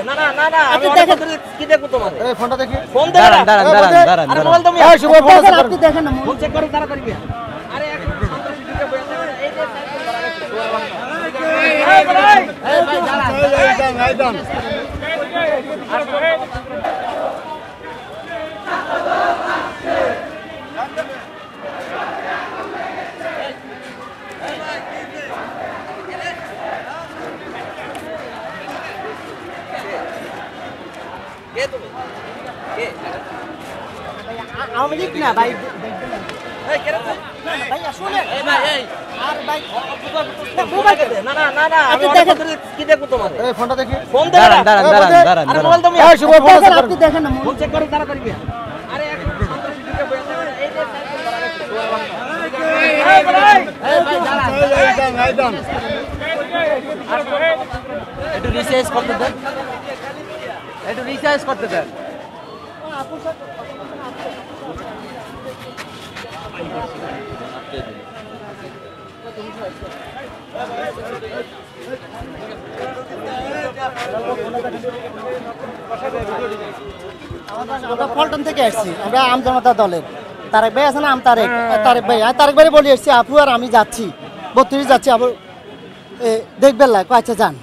না না না না আমি কি দেখব তোমার এই ফোনটা দেখি ফোন দেখো দাঁড়ান আরে মোবাইল তুমি এই শুভ ফোন আপনি দেখেন না ফোন চেক করো তাড়াতাড়ি আরে এক সন্ত্রাসী ঢুকে বসে এই যে এই ভাই এই দাঁড়ান কে তুমি কে আমি লিখ না ভাই এই কে রে ভাই শুনে এই ভাই এই আর ভাই মোবাইল না না না না আমি কি দেখব তোমার এই ফোনটা দেখি ফোন দেখো দাঁড়ান আরে মোবাইল তুমি এই শুভ ফোন আপনি দেখেন না ফোন চেক করো তাড়াতাড়ি আরে এক সন্ত্রাসী ঢুকে বসে এই যে এই ভাই এই দাঁড়ান একটু রিসার্চ করতে দেন একটু রিসার্চ করতে দেন আমরা পল্টন থেকে আসছি আমরা আম জনতা দলের তারেক ভাই আছে না তারেক ভাই তারেক ভাই বলে এসছি আপু আর আমি যাচ্ছি 32 যাচ্ছি আবার দেখবেন লাগ আচ্ছা যান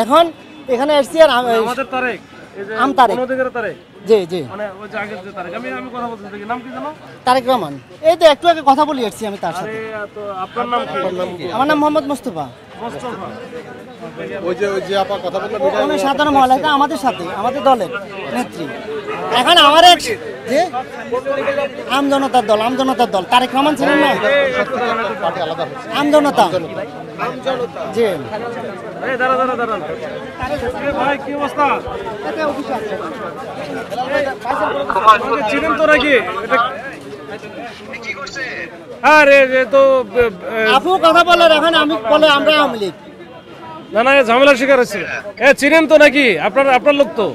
এখন এখানে এসছি আর আমাদের তারেক এই যে আম তারেক অন্যদিকের তারেক জি জি মানে ওই যে আগের যে তারেক আমি কথা বলতে দেখি নাম কি জানো তারেক রহমান এই তো একটু আগে কথা বলে এসছি আমি তার সাথে তো আপনার নাম কি আমার নাম মোহাম্মদ মুস্তফা মোস্তফা ওই যে আপা কথা বললেন উনি সাধারণ মহিলা আমাদের সাথে আমাদের দলের নেত্রী এখন আমার এক যে আম জনতার দল তারেক রহমান ছিলেন না পার্টি আলাদা হচ্ছে আম জনতা জি এই দাঁড়া এই ভাই কি অবস্থা আমাকে চিনেন তো নাকি আরে যে তো আপু কথা বলে এখন আমি বলে আমরা আওয়ামী লীগ না না ঝামেলার শিকার হচ্ছে চিনেন তো নাকি আপনার লোক তো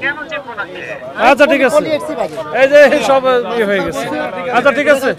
আচ্ছা ঠিক আছে বলি এসছি বাজে এই যে সব হয়ে গেছে আচ্ছা ঠিক আছে